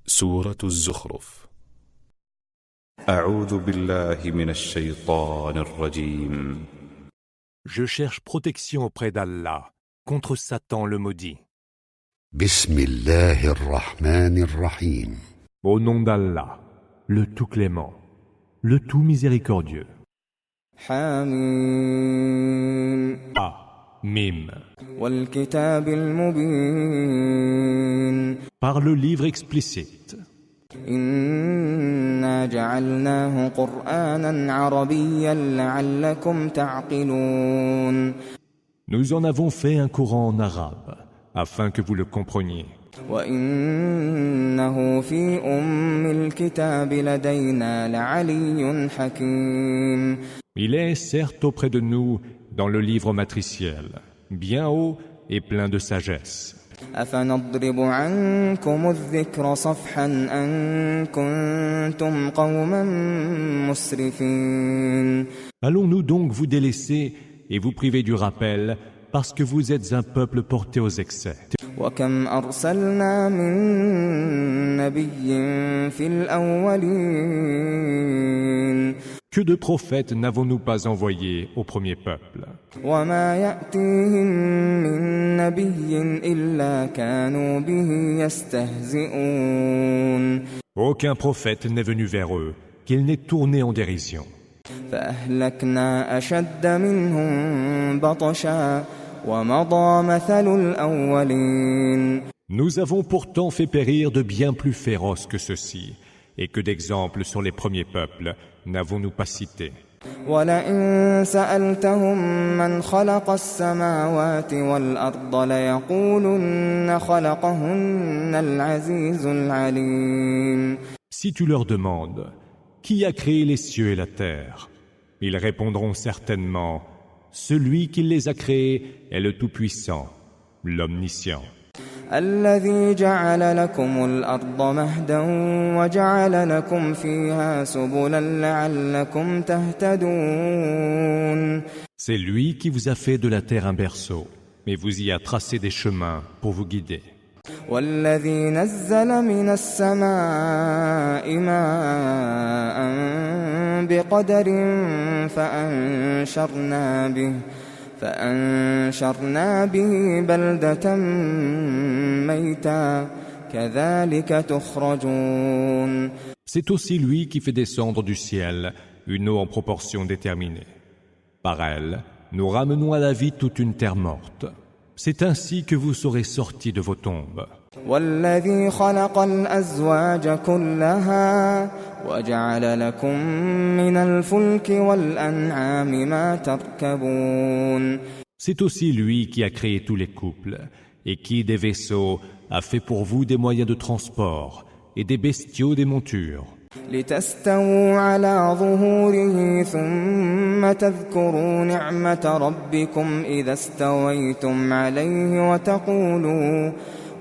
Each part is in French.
سورة الزخرف. أعوذ بالله من الشيطان الرجيم. Je cherche protection auprès d'Allah contre Satan le maudit. بسم الله الرحمن الرحيم. Au nom d'Allah, le tout clément, le tout miséricordieux. حاميم Mim. والكتاب المبين Par le livre explicite. إنا جعلناه قرآنا عربيا لعلكم تعقلون Nous en avons fait un Coran en arabe, afin que vous le compreniez. وإنه في أم الكتاب لدينا لعلي حكيم Il est certes auprès de nous dans le livre matriciel, bien haut et plein de sagesse. أفنضرب عنكم الذكر صفحا أن كنتم قوما مسرفين Allons-nous donc vous délaisser et vous priver du rappel parce que vous êtes un peuple porté aux excès? وكم أرسلنا من نبي في الأولين Que de prophètes n'avons-nous pas envoyés au premier peuple? وما يأتيهم من نبي إلا كانوا به يستهزئون Aucun prophète n'est venu vers eux, qu'il n'ait tourné en dérision. فأهلكنا أشد منهم بطشا ومضى مثل الأولين Nous avons pourtant fait périr de bien plus féroces que ceux-ci, et que d'exemples sur les premiers peuples n'avons-nous pas cités. ولئن سألتهم من خلق السماوات والأرض ليقولن خلقهن العزيز العليم Si tu leur demandes, qui a créé les cieux et la terre? Ils répondront certainement, celui qui les a créés est le Tout-Puissant, l'Omniscient. الذي جعل لكم الأرض مهدا وجعل لكم فيها سبلا لعلكم تهتدون C'est lui qui vous a fait de la terre un berceau, mais vous y a tracé des chemins pour vous guider. والذي نزل من السماء ماء بقدر فأنشرنا به بلدة ميتا كذلك تخرجون C'est aussi lui qui fait descendre du ciel une eau en proportion déterminée. Par elle, nous ramenons à la vie toute une terre morte. C'est ainsi que vous serez sortis de vos tombes. والذي خلق الأزواج كلها وجعل لكم من الفلك والأنعام ما تركبون C'est aussi lui qui a créé tous les couples et qui, des vaisseaux, a fait pour vous des moyens de transport et des bestiaux des montures. لتستووا على ظهوره ثم تذكروا نعمة ربكم إذا استويتم عليه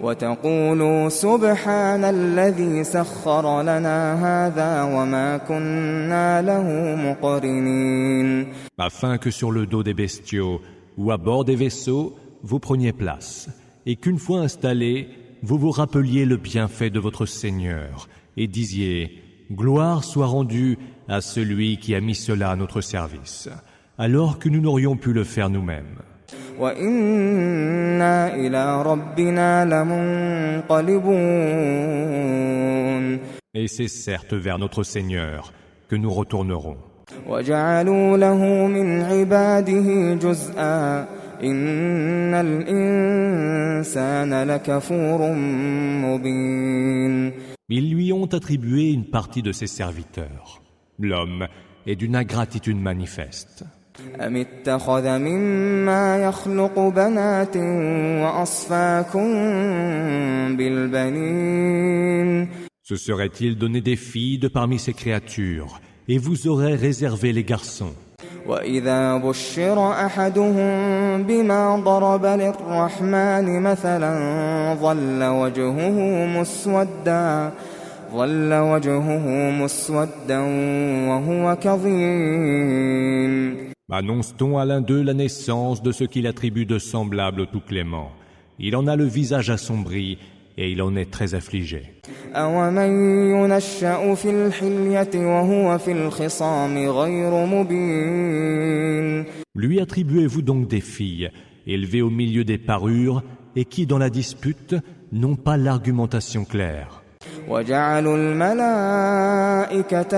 وتقولوا سبحان الذي سخر لنا هذا وما كنا له مقرنين Afin que sur le dos des bestiaux ou à bord des vaisseaux, vous preniez place, et qu'une fois installés, vous vous rappeliez le bienfait de votre Seigneur, et disiez « Gloire soit rendue à celui qui a mis cela à notre service, alors que nous n'aurions pu le faire nous-mêmes. » وَإِنَّا إِلَى رَبِّنَا لَمُنقَلِبُونَ Et c'est certes vers notre Seigneur que nous retournerons. وَجَعَلُوا لَهُ مِنْ عِبَادِهِ جُزْءًا إِنَّ الْإِنسَانَ لَكَفُورٌ مُبِينٌ Ils lui ont attribué une partie de ses serviteurs. L'homme est d'une ingratitude manifeste. أَمِ اتَّخَذَ مِمَّا يَخْلُقُ بَنَاتٍ وَأَصْفَاكُم بِالْبَنِينَ Se serait-il donné des filles de parmi ses créatures, et vous aurez réservé les garçons? وَإِذَا بُشِّرَ أَحَدُهُم بِمَا ضَرَبَ لِلرَّحْمَنِ مَثَلًا ظَلَّ وَجْهُهُ مُسْوَدًّا وَهُوَ كَظِيمٌ Annonce-t-on à l'un d'eux la naissance de ce qu'il attribue de semblable au Tout-Clément? Il en a le visage assombri et il en est très affligé. أَوَمَن يُنَشَّأُ فِي الْحِلْيَةِ وَهُوَ فِي الْخِصَامِ غَيْرُ مُبِينٍ. Lui attribuez-vous donc des filles, élevées au milieu des parures, et qui, dans la dispute, n'ont pas l'argumentation claire. وَجَعَلُوا الْمَلَائِكَةَ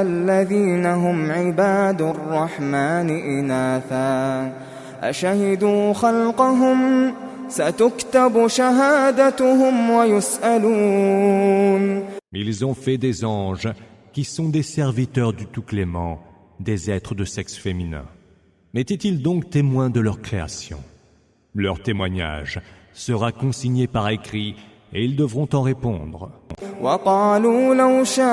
الَّذِينَ هُمْ عِبَادُ الرَّحْمَنِ إِنَاثًا أَشَهِدُوا خَلْقَهُمْ سَتُكْتَبُ شَهَادَتُهُمْ وَيُسْأَلُونَ. Ils ont fait des anges qui sont des serviteurs du Tout-Clément, des êtres de sexe féminin. Étaient-ils donc témoins de leur création? Leur témoignage sera consigné par écrit et ils devront en répondre. وَقَالُوا لَوْ شَاءَ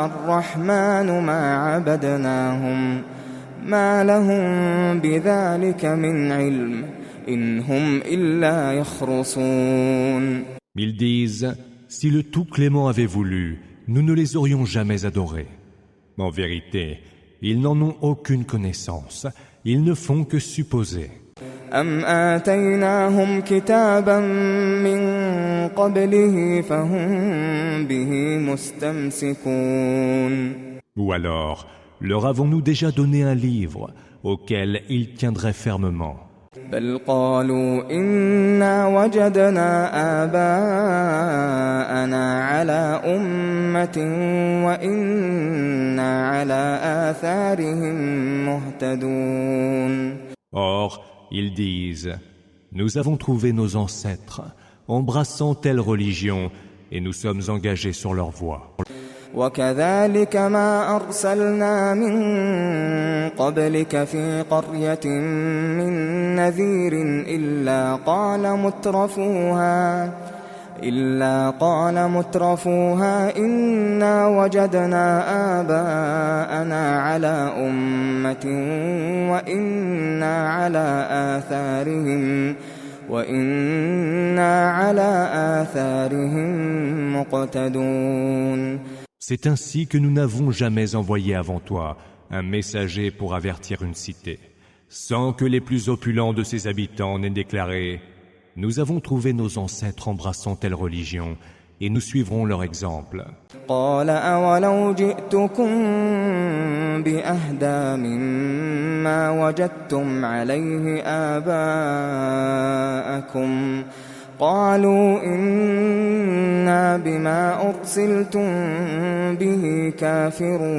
الرَّحْمَنُ مَا عَبَدْنَاهُمْ مَا لَهُم بِذَلِكَ مِنْ عِلْمٍ إِنْ هُمْ إِلَّا يَخْرُصُونَ. Ils disent, si le Tout-Clément avait voulu, nous ne les aurions jamais adorés. En vérité, ils n'en ont aucune connaissance, ils ne font que supposer. أَمْ آتَيْنَاهُمْ كِتَابًا مِّن قَبْلِهِ فَهُم بِهِ مُسْتَمْسِكُونَ. Ou alors, leur avons-nous déjà donné un livre auquel ils tiendraient fermement? بَلْ قَالُوا إِنَّا وَجَدْنَا آبَاءَنَا عَلَى أُمَّةٍ وَإِنَّا عَلَى آثَارِهِم مُهْتَدُونَ. Or, ils disent, nous avons trouvé nos ancêtres embrassant telle religion et nous sommes engagés sur leur voie. وَكَذَلِكَ مَا أَرْسَلْنَا مِن قَبْلِكَ فِي قَرْيَةٍ مِّن نَّذِيرٍ إِلَّا قَالَ مُتْرَفُوهَا إِنَّا وَجَدْنَا آبَاءَنَا عَلَى أُمَّةٍ وَإِنَّا عَلَى آثَارِهِم مُقْتَدُونَ. C'est ainsi que nous n'avons jamais envoyé avant toi un messager pour avertir une cité, sans que les plus opulents de ses habitants n'aient déclaré « Nous avons trouvé nos ancêtres embrassant telle religion, et nous suivrons leur exemple. » قَالَ أَوَلَوْ جِئْتُكُم بِأَهْدَىٰ مِمَّا وَجَدتُّمْ عَلَيْهِ آبَاءَكُمْ قَالُوا إِنَّا بِمَا أُرْسِلْتُم بِهِ كَافِرُونَ.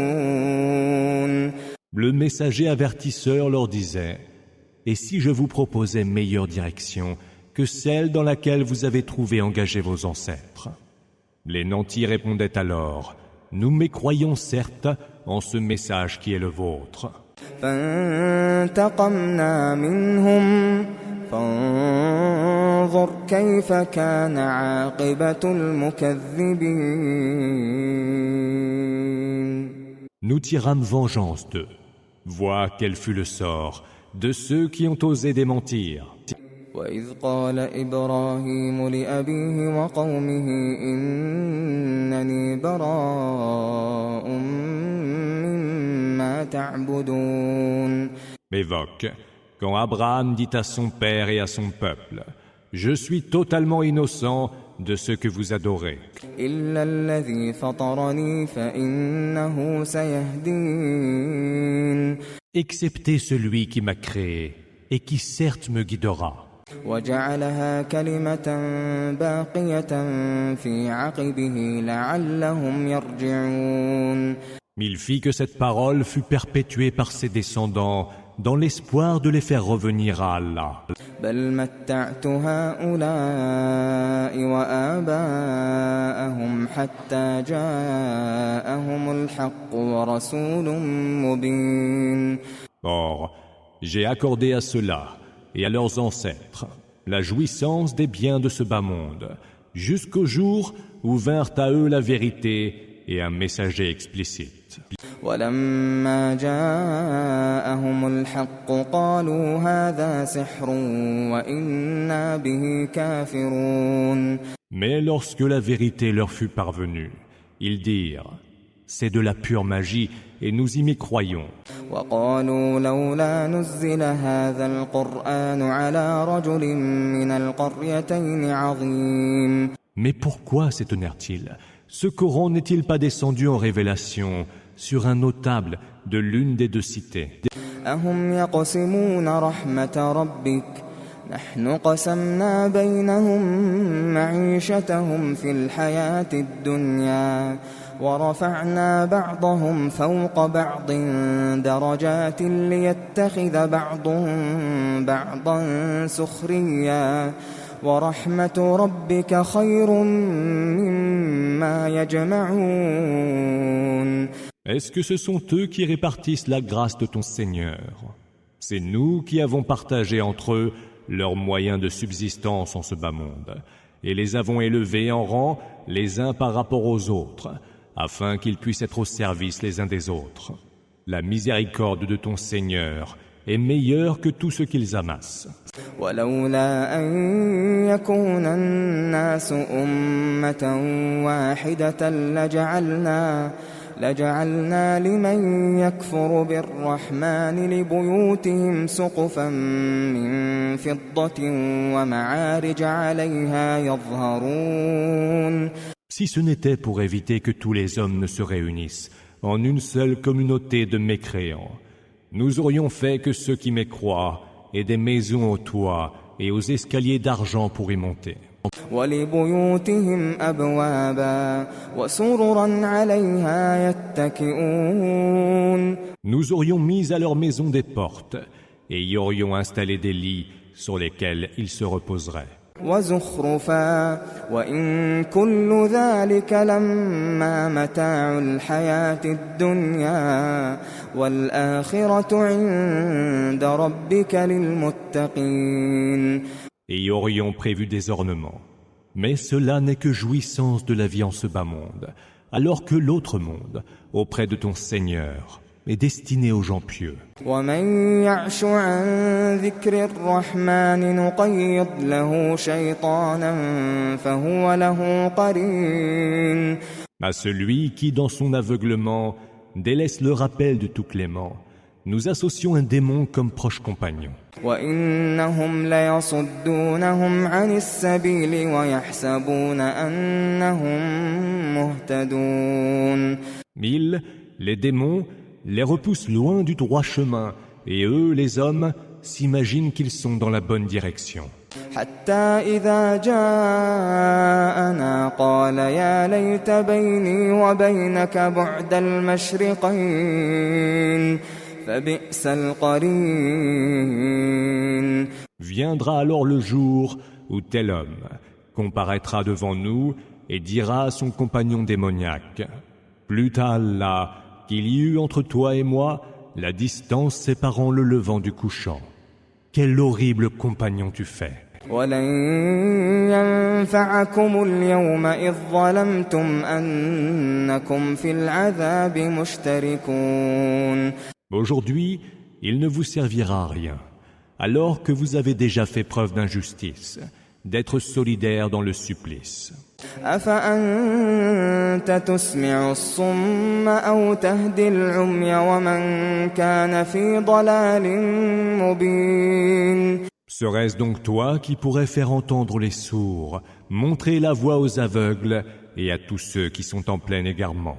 Le messager avertisseur leur disait « Et si je vous proposais meilleure direction que celle dans laquelle vous avez trouvé engagés vos ancêtres ?» Les nantis répondaient alors « Nous mécroyons certes en ce message qui est le vôtre. » فَانْتَقَمْنَا مِنْهُمْ فَانظُرْ كَيْفَ كَانَ عَاقِبَةُ الْمُكَذِّبِينَ. Nous tirâmes vengeance d'eux. Vois quel fut le sort de ceux qui ont osé démentir. وَإِذْ قَالَ إِبْرَاهِيمُ لِأَبِيهِ وَقَوْمِهِ إِنَّنِي بَرَاءٌ مِّمَّا تَعْبُدُونَ. Évoque quand Abraham dit à son père et à son peuple « Je suis totalement innocent de ce que vous adorez. إِلَّا الَّذِي فَطَرَنِي فَإِنَّهُ سَيَهْدِينِ. Excepté celui qui m'a créé et qui certes me guidera. وَجَعَلَهَا كَلِمَةً بَاقِيَةً فِي عَقِبِهِ لَعَلَّهُمْ يَرْجِعُونَ. Il fit que cette parole fut perpétuée par ses descendants dans l'espoir de les faire revenir à Allah. بَلْ مَتَّعْتُ هَؤُلَاءِ وَآبَاءَهُمْ حَتَّى جَاءَهُمُ الْحَقُّ وَرَسُولٌ مُّبِينٌ. Or, j'ai accordé à ceux-là et à leurs ancêtres la jouissance des biens de ce bas monde, jusqu'au jour où vinrent à eux la vérité et un messager explicite. وَلَمَّا جَاءَهُمُ الْحَقُّ قَالُوا هَذَا سِحْرٌ وَإِنَّا بِهِ كَافِرُونَ. Mais lorsque la vérité leur fut parvenue, ils dirent « C'est de la pure magie et nous y mécroyons. » وَقَالُوا لَوْلَا نُزِّلَ هَذَا الْقُرْآنُ عَلَى رَجُلٍ مِّنَ الْقَرْيَتَيْنِ عَظِيمٍ. Mais pourquoi s'étonnèrent-ils? Ce Coran n'est-il pas descendu en révélation sur un notable de l'une des deux cités? أهم يقسمون رحمة ربك نحن قسمنا بينهم معيشتهم في الحياة الدنيا ورفعنا بعضهم فوق بعض درجات ليتخذ بعضهم بعضا سخريا ورحمة ربك خير مما يجمعون. Est-ce que ce sont eux qui répartissent la grâce de ton Seigneur? C'est nous qui avons partagé entre eux leurs moyens de subsistance en ce bas monde, et les avons élevés en rang les uns par rapport aux autres, afin qu'ils puissent être au service les uns des autres. La miséricorde de ton Seigneur est meilleure que tout ce qu'ils amassent. ولولا أن يكون الناس أمة واحدة لجعلنا لمن يكفر بالرحمن لبيوتهم سقفا من فضة ومعارج عليها يظهرون. Si ce n'était pour éviter que tous les hommes ne se réunissent en une seule communauté de mécréants, nous aurions fait que ceux qui mécroient aient des maisons aux toits et aux escaliers d'argent pour y monter. ولبيوتهم أبوابا وسررا عليها يتكئون. Nous aurions mis à leur maison des portes et y aurions installé des lits sur lesquels ils se reposeraient. وزخرفا وإن كل ذلك لما متاع الحياة الدنيا والآخرة عند ربك للمتقين. Et y aurions prévu des ornements. Mais cela n'est que jouissance de la vie en ce bas monde, alors que l'autre monde, auprès de ton Seigneur, est destiné aux gens pieux. ومن يعش عن ذكر الرحمن نقيض له شيطانا فهو له قرين. À celui qui, dans son aveuglement, délaisse le rappel de tout clément, nous associons un démon comme proche compagnon. وإنهم ليصدونهم عن السبيل ويحسبون أنهم مهتدون. Ils, les démons, les repoussent loin du droit chemin, et eux, les hommes, s'imaginent qu'ils sont dans la bonne direction. حتى إذا جاءنا قال يا ليت بيني وبينك بعد المشرقين فبئس القرين. Viendra alors le jour où tel homme comparaîtra devant nous et dira à son compagnon démoniaque: Plût à Allah qu'il y eut entre toi et moi la distance séparant le levant du couchant. Quel horrible compagnon tu fais! ولن ينفعكم اليوم إذ ظلمتم أنكم في العذاب مشتركون. Aujourd'hui, il ne vous servira à rien, alors que vous avez déjà fait preuve d'injustice, d'être solidaire dans le supplice. أفأنت تسمع الصم أو تهدي العمي ومن كان في ضلال مبين. Serait-ce donc toi qui pourrais faire entendre les sourds, montrer la voie aux aveugles et à tous ceux qui sont en plein égarement?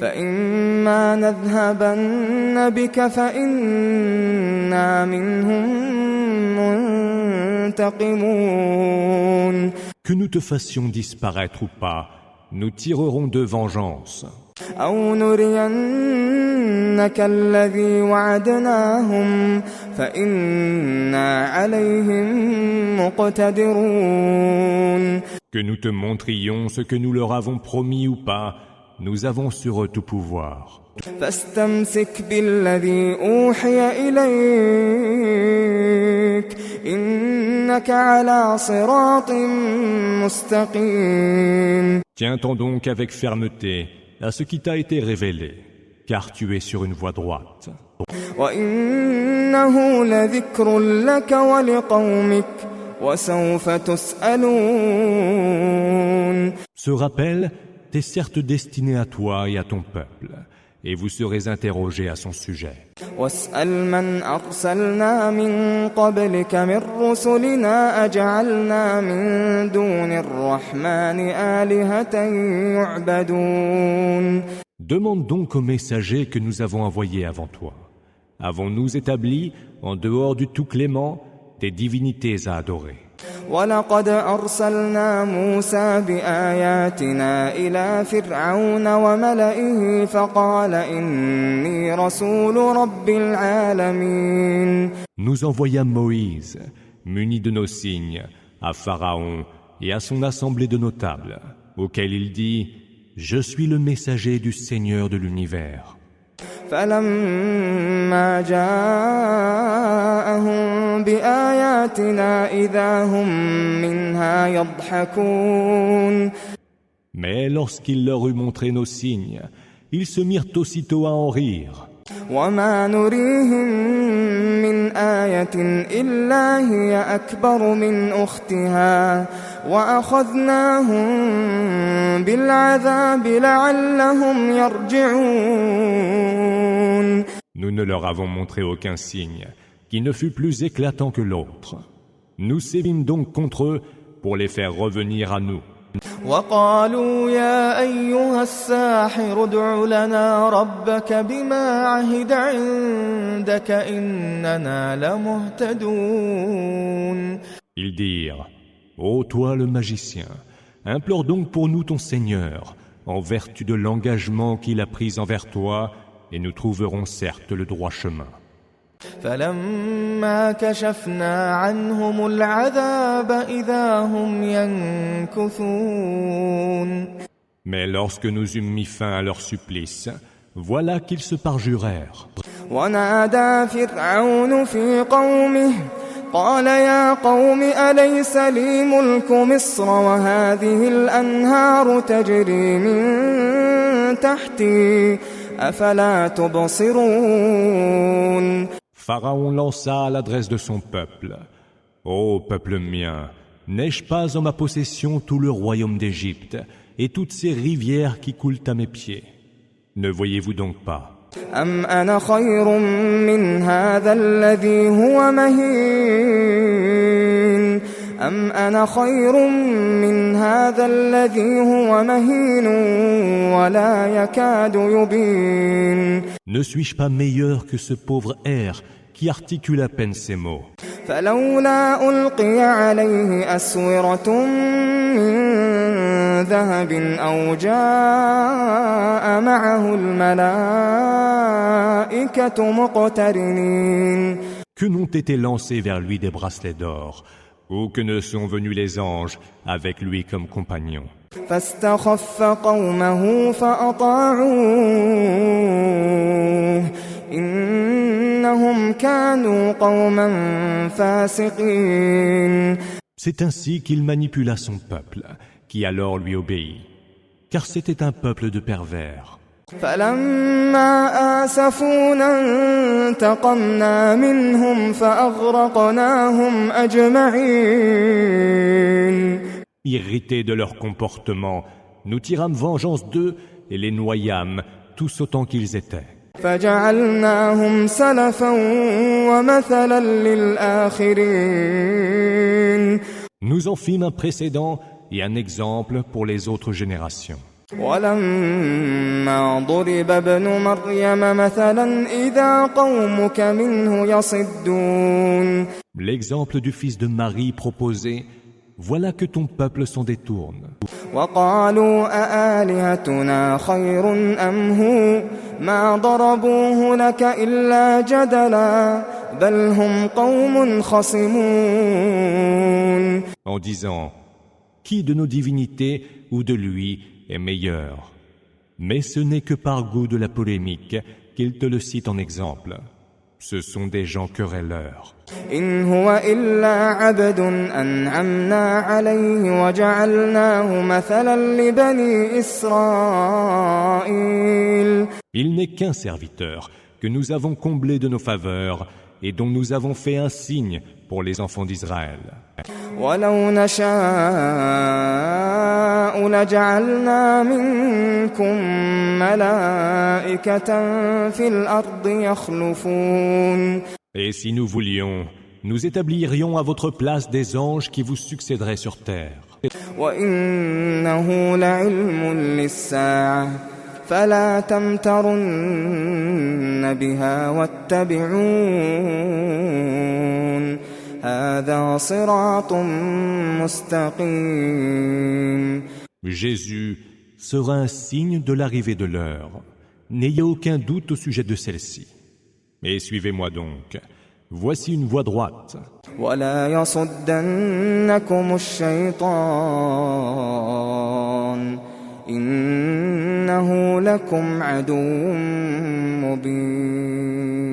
فإما نذهبن بك فإنا منهم منتقمون. Que nous te fassions disparaître ou pas, nous tirerons de vengeance. أو نرينك الذي وعدناهم فإنا عليهم مقتدرون. Que nous te montrions ce que nous leur avons promis ou pas, nous avons sur eux tout pouvoir. فاستمسك بالذي أوحي إليك إنك على صراط مستقيم. Tiens-t'en donc avec fermeté à ce qui t'a été révélé, car tu es sur une voie droite. وإنه لذكر لك ولقومك وسوف تسألون. Ce rappel t'est certes destiné à toi et à ton peuple, et vous serez interrogés à son sujet. واسأل من أرسلنا من قبلك من رسلنا أجعلنا من دون الرحمن آلهة يعبدون. Demande donc aux messagers que nous avons envoyés avant toi. Avons-nous établi, en dehors du tout clément, des divinités à adorer? ولقد أرسلنا موسى بآياتنا إلى فرعون وملئه فقال إني رسول رب العالمين. Nous envoyâmes Moïse, muni de nos signes, à Pharaon et à son assemblée de notables, auquel il dit « Je suis le messager du Seigneur de l'univers ». فلما جاءهم بآياتنا إذا هم منها يضحكون. Mais lorsqu'il leur eut montré nos signes, ils se mirent aussitôt à en rire. وما نريهم من آية إلا هي أكبر من أختها وأخذناهم بالعذاب لعلهم يرجعون. Nous ne leur avons montré aucun signe qui ne fût plus éclatant que l'autre. Nous sévîmes donc contre eux pour les faire revenir à nous. وقالوا يا أيها الساحر ادع لنا ربك بما عهد عندك إننا لمهتدون. Ils dirent, ô toi le magicien, implore donc pour nous ton Seigneur, en vertu de l'engagement qu'il a pris envers toi, et nous trouverons certes le droit chemin. فلما كشفنا عنهم العذاب إذا هم ينكثون. Mais lorsque nous eûmes mis fin à leur supplice, voilà qu'ils se parjurèrent. ونادى فرعون في قومه قال يا قوم أليس لي ملك مصر وهذه الأنهار تجري من تحتي أفلا تبصرون. Pharaon lança à l'adresse de son peuple. Ô peuple mien, n'ai-je pas en ma possession tout le royaume d'Égypte et toutes ces rivières qui coulent à mes pieds? Ne voyez-vous donc pas? أم أنا خير من هذا الذي هو مهين أم أنا خير من هذا الذي هو مهين ولا يكاد يبين. Ne suis-je pas meilleur que ce pauvre air qui articule à peine ces mots? فلولا ألقي عليه أسورة من ذهب أو جاء معه الملائكة مقترنين. Que n'ont été lancés vers lui des bracelets d'or, ou que ne sont venus les anges avec lui comme compagnons. فاستخف قومه فأطاعوه إنهم كانوا قوما فاسقين. C'est ainsi qu'il manipula son peuple, qui alors lui obéit, car c'était un peuple de pervers. فلما آسفونا انتقمنا منهم فأغرقناهم أجمعين. Irrités de leur comportement, nous tirâmes vengeance d'eux et les noyâmes, tous autant qu'ils étaient. فجعلناهم سلفا ومثلا للآخرين. Nous en fîmes un précédent et un exemple pour les autres générations. ولما ضرب ابن مريم مثلا إذا قومك منه يصدون. L'exemple du fils de Marie proposé, voilà que ton peuple s'en détourne. وقالوا أآلهتنا خير أم هو ما ضربوه لك إلا جدلا بل هم قوم خصمون. En disant, qui de nos divinités ou de lui est meilleur? Mais ce n'est que par goût de la polémique qu'il te le cite en exemple. Ce sont des gens querelleurs. إن هو إلا عبد أنعمنا عليه وجعلناه مثلا لبني إسرائيل. Il n'est qu'un serviteur que nous avons comblé de nos faveurs et dont nous avons fait un signe pour les enfants d'Israël. ولو نشاء لجعلنا منكم ملائكة في الأرض يخلفون. Et si nous voulions, nous établirions à votre place des anges qui vous succéderaient sur terre. وإنه لعلم للساعة فلا تمترن بها واتبعون هذا صراط مستقيم. Jésus sera un signe de l'arrivée de l'heure. N'ayez aucun doute au sujet de celle-ci. Et suivez-moi donc. Voici une voie droite. ولا يصدنكم الشيطان إنه لكم عدو مبين.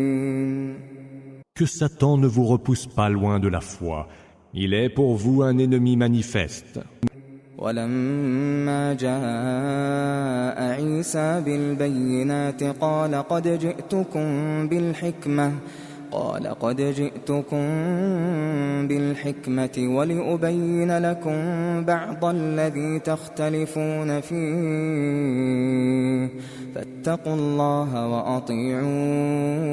Que Satan ne vous repousse pas loin de la foi. Il est pour vous un ennemi manifeste. ولما جاء عيسى بالبينات قال قد جئتكم بالحكمة ولأبين لكم بعض الذي تختلفون فيه فاتقوا الله وأطيعون.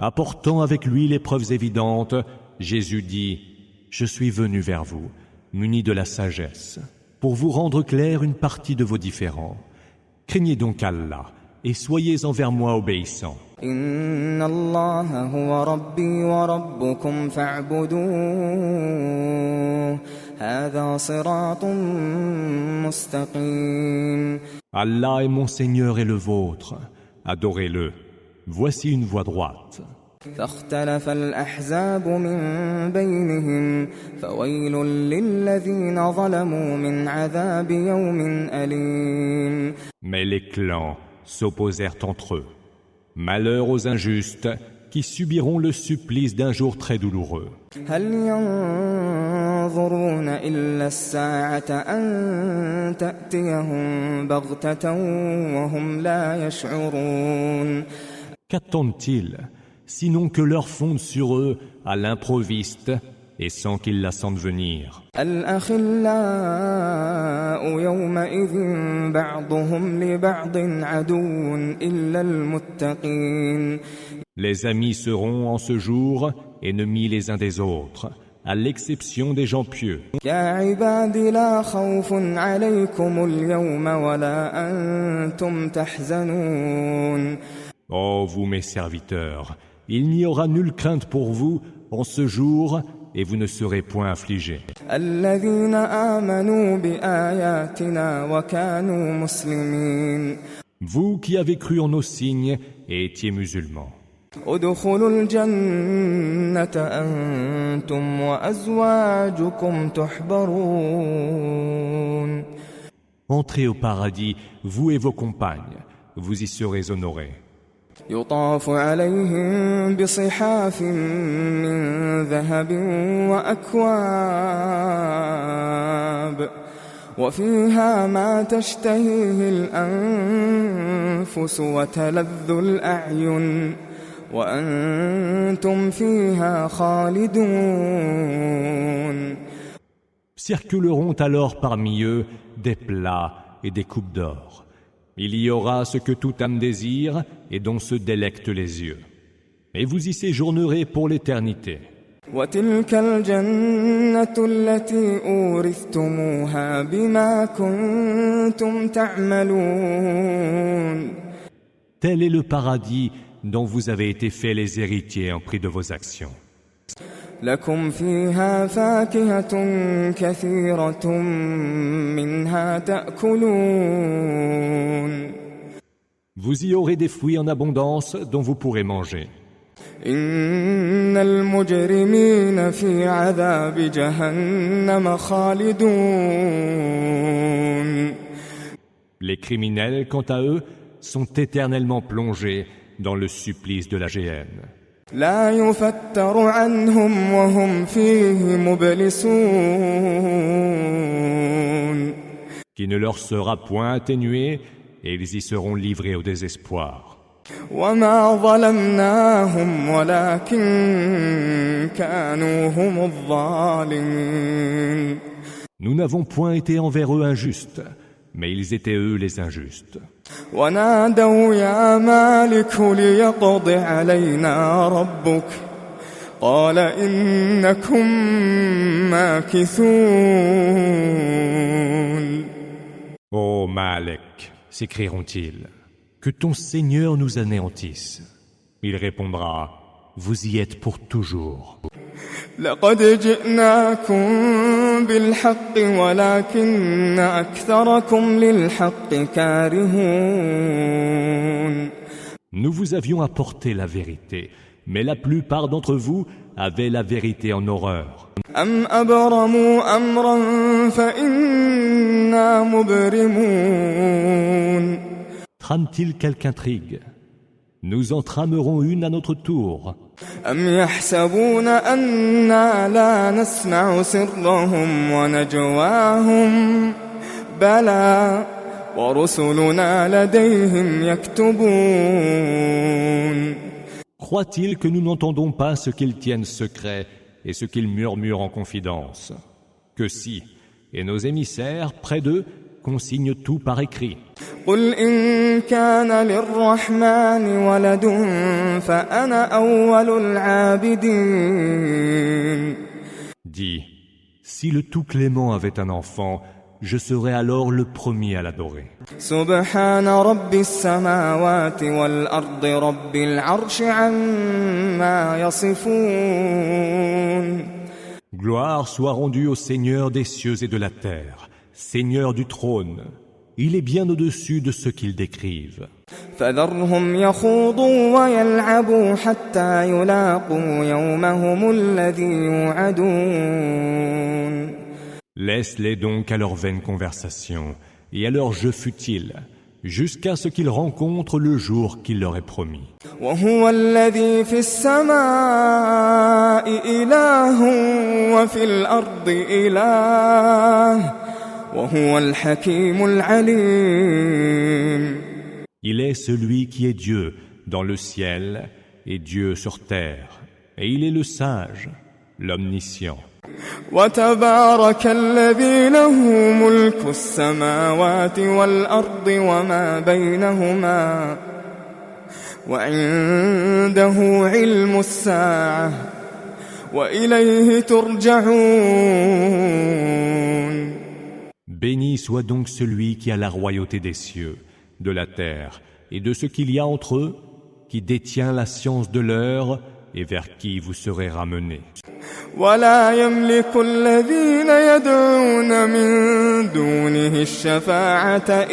Apportant avec lui les preuves évidentes, Jésus dit « Je suis venu vers vous, muni de la sagesse, pour vous rendre clair une partie de vos différends. Craignez donc Allah et soyez envers moi obéissants. » إن الله هو ربي وربكم فاعبدوه هذا صراط مستقيم. Allah est mon Seigneur et le vôtre. Adorez-le. Voici une voie droite. فاختلف الأحزاب من بينهم فويل للذين ظلموا من عذاب يوم أليم. Mais les clans s'opposèrent entre eux. Malheur aux injustes qui subiront le supplice d'un jour très douloureux. هل ينظرون إلا الساعة أن تأتيهم بغتة وهم لا يشعرون. Qu'attendent-ils, sinon que l'heure fonde sur eux à l'improviste et sans qu'ils la sentent venir. الأخلاء يومئذ بعضهم لبعض عدو إلا المتقين. Les amis seront en ce jour ennemis les uns des autres, à l'exception des gens pieux. يا عباد لا خوف عليكم اليوم ولا أنتم تحزنون. Ô vous mes serviteurs, il n'y aura nulle crainte pour vous en ce jour et vous ne serez point affligés. الذين آمنوا بآياتنا وكانوا مسلمين. Vous qui avez cru en nos signes et étiez musulmans. ادخلوا الجنة أنتم وأزواجكم تحبرون. Entrez au paradis, vous et vos compagnes, vous y serez honorés. يطاف عليهم بصحاف من ذهب وأكواب وفيها ما تشتهيه الأنفس وتلذ الأعين وأنتم فيها خالدون. Circuleront alors parmi eux des plats et des coupes d'or. Il y aura ce que toute âme désire et dont se délectent les yeux. Et vous y séjournerez pour l'éternité. وتلك الجنة التي أورثتموها بما كنتم تعملون. Tel est le paradis dont vous avez été faits les héritiers en prix de vos actions. لكم فيها فاكهة كثيرة منها تأكلون. Vous y aurez des fruits en abondance dont vous pourrez manger. إن المجرمين في عذاب جهنم خالدون. Les criminels, quant à eux, sont éternellement plongés dans le supplice de la géhenne. لا يفتر عنهم وهم فيه مبلسون. Qui ne leur sera point atténué et ils y seront livrés au désespoir. وما ظلمناهم ولكن كانوا هم الظالمين. Nous n'avons point été envers eux injustes, mais ils étaient eux les injustes. ونادوا يا مالك ليقض علينا ربك قال إنكم ماكثون. Ô Malek, s'écrieront-ils, que ton Seigneur nous anéantisse. Il répondra, vous y êtes pour toujours. لقد جئناكم بالحق ولكن أكثركم للحق كارهون. Nous vous avions apporté la vérité, mais la plupart d'entre vous avaient la vérité en horreur. أم أبرموا أمرا فإنا مبرمون. Trame-t-il quelque intrigue? Nous en tramerons une à notre tour. أم يحسبون أنا لا نسمع سرهم ونجواهم بلى ورسلنا لديهم يكتبون. Croit-il que nous n'entendons pas ce qu'ils tiennent secret et ce qu'ils murmurent en confidence? Que si, et nos émissaires, près d'eux, consignent tout par écrit. قل إن كان للرحمن ولد فأنا أول العابدين. Dis, si le Tout-Clément avait un enfant, je serais alors le premier à l'adorer. سبحان رب السماوات والأرض رب العرش عما يصفون. Gloire soit rendue au Seigneur des cieux et de la terre, Seigneur du trône. Il est bien au-dessus de ce qu'ils décrivent. فذرهم يخوضوا ويلعبوا حتى يلاقوا يومهم الذي يوعدون. Laisse-les donc à leur vaine conversation et à leur jeu futile, jusqu'à ce qu'ils rencontrent le jour qu'il leur est promis. وهو الذي في السماء إله وفي الأرض إله وهو الحكيم العليم. Il est celui qui est Dieu dans le ciel et Dieu sur terre, et il est le sage, l'omniscient. وتبارك الذي له ملك السماوات والأرض وما بينهما وعنده علم الساعة وإليه ترجعون. Béni soit donc celui qui a la royauté des cieux, de la terre et de ce qu'il y a entre eux, qui détient la science de l'heure et vers qui vous serez ramenés. ولا يملك الذين يدعون من دونه الشفاعة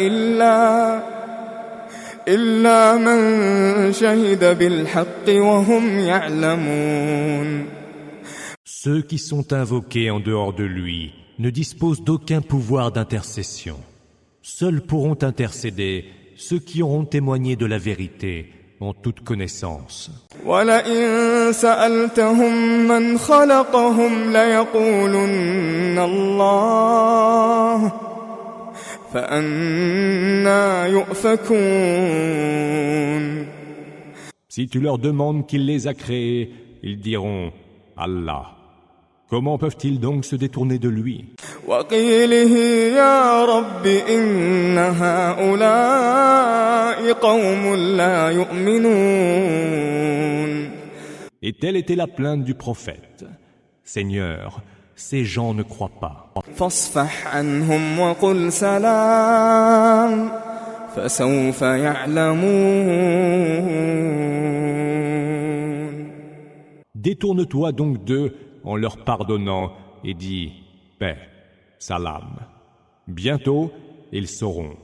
إلا من شهد بالحق وهم يعلمون. Ceux qui sont invoqués en dehors de lui ne disposent d'aucun pouvoir d'intercession. Seuls pourront intercéder ceux qui auront témoigné de la vérité en toute connaissance. وَلَئِن سَأَلْتَهُم مَّنْ خَلَقَهُمْ لَيَقُولُنَّ اللَّهُ فَأَنَّىٰ يُؤْفَكُونَ. Si tu leur demandes qui les a créés, ils diront Allah. Comment peuvent-ils donc se détourner de lui? وَقِيلِهِ يَا رَبِّ إِنَّ هَٰؤُلَاءِ قَوْمٌ لَّا يُؤْمِنُونَ. Et telle était la plainte du prophète. Seigneur, ces gens ne croient pas. فَاصْفَحْ عَنْهُمْ وَقُلْ سَلَامٌ فَسَوْفَ يَعْلَمُونَ. Détourne-toi donc d'eux en leur pardonnant et dis paix, salam. Bientôt, ils sauront.